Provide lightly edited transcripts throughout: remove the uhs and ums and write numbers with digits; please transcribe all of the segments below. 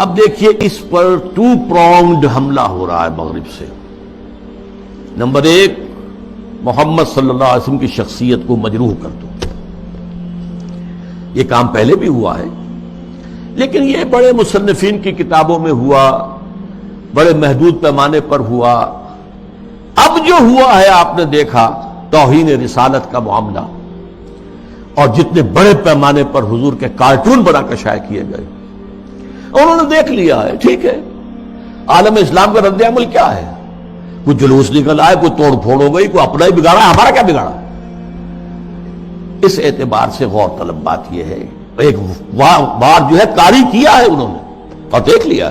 اب دیکھیے اس پر to pronged حملہ ہو رہا ہے مغرب سے. نمبر ایک، محمد صلی اللہ علیہ وسلم کی شخصیت کو مجروح کر دو. یہ کام پہلے بھی ہوا ہے، لیکن یہ بڑے مصنفین کی کتابوں میں ہوا، بڑے محدود پیمانے پر ہوا. اب جو ہوا ہے آپ نے دیکھا توہین رسالت کا معاملہ، اور جتنے بڑے پیمانے پر حضور کے کارٹون بنا کر شائع کیے گئے، انہوں نے دیکھ لیا ہے. ٹھیک ہے، عالم اسلام کا رد عمل کیا ہے؟ کوئی جلوس نکل آئے، کوئی توڑ پھوڑ ہو گئی، کوئی اپنا ہی بگاڑا، ہمارا کیا بگاڑا؟ اس اعتبار سے غور طلب بات یہ ہے، ایک بار جو ہے کاری کیا ہے انہوں نے اور دیکھ لیا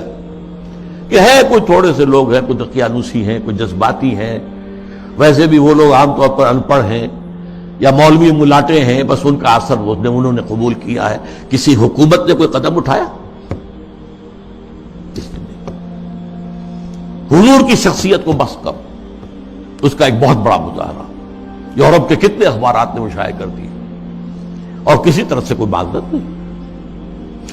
کہ ہے کوئی تھوڑے سے لوگ ہیں، کوئی دقیانوسی ہیں، کوئی جذباتی ہیں. ویسے بھی وہ لوگ عام طور پر ان پڑھ ہیں یا مولوی ملاٹے ہیں، بس ان کا اثر انہوں نے قبول کیا ہے. کسی حکومت نے کوئی قدم اٹھایا؟ حضور کی شخصیت کو بس کر اس کا ایک بہت بڑا مظاہرہ یورپ کے کتنے اخبارات نے مشائع کر دیے، اور کسی طرح سے کوئی معذرت نہیں.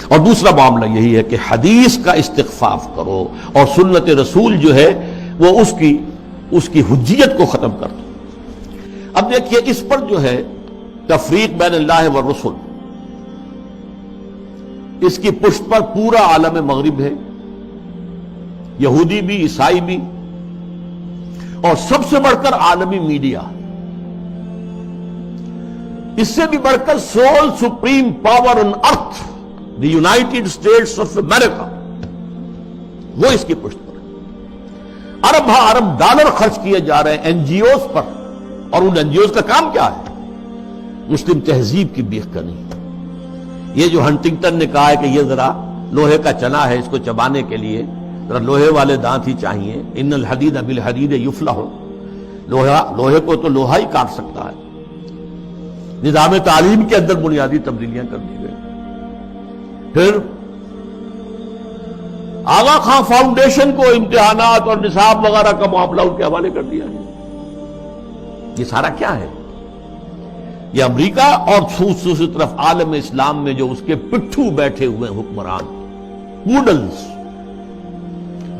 اور دوسرا معاملہ یہی ہے کہ حدیث کا استخفاف کرو اور سنت رسول جو ہے وہ اس کی حجیت کو ختم کر دو. اب دیکھیے اس پر جو ہے تفریق بین اللہ والرسل، اس کی پشت پر پورا عالم مغرب ہے، یہودی بھی، عیسائی بھی، اور سب سے بڑھ کر عالمی میڈیا. اس سے بھی بڑھ کر civil supreme power on earth, the United States of America, وہ اس کی پشت پر ہے. ارب ہاں ارب ڈالر خرچ کیے جا رہے ہیں این جی اوز پر، اور ان این جی اوز کا کام کیا ہے؟ مسلم تہذیب کی بیخ کرنی. یہ جو ہنٹنگٹن نے کہا ہے کہ یہ ذرا لوہے کا چنا ہے، اس کو چبانے کے لیے ذرا لوہے والے دانت ہی چاہیے. ان الحدید بالحدید یفلح، لوہے کو تو لوہا ہی کاٹ سکتا ہے. نظام تعلیم کے اندر بنیادی تبدیلیاں کر دی گئی. پھر آغا خان فاؤنڈیشن کو امتحانات اور نصاب وغیرہ کا معاملہ ان کے حوالے کر دیا ہے. یہ سارا کیا ہے؟ یہ امریکہ اور دوسری طرف عالم اسلام میں جو اس کے پٹھو بیٹھے ہوئے حکمران، پوڈلز،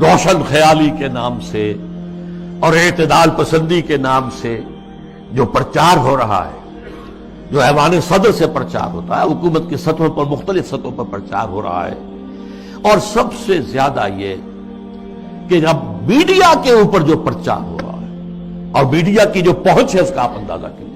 روشن خیالی کے نام سے اور اعتدال پسندی کے نام سے جو پرچار ہو رہا ہے، جو ایوان صدر سے پرچار ہوتا ہے، حکومت کی سطحوں پر، مختلف سطحوں پر پرچار ہو رہا ہے. اور سب سے زیادہ یہ کہ اب میڈیا کے اوپر جو پرچار ہو رہا ہے، اور میڈیا کی جو پہنچ ہے اس کا آپ اندازہ کیجیے.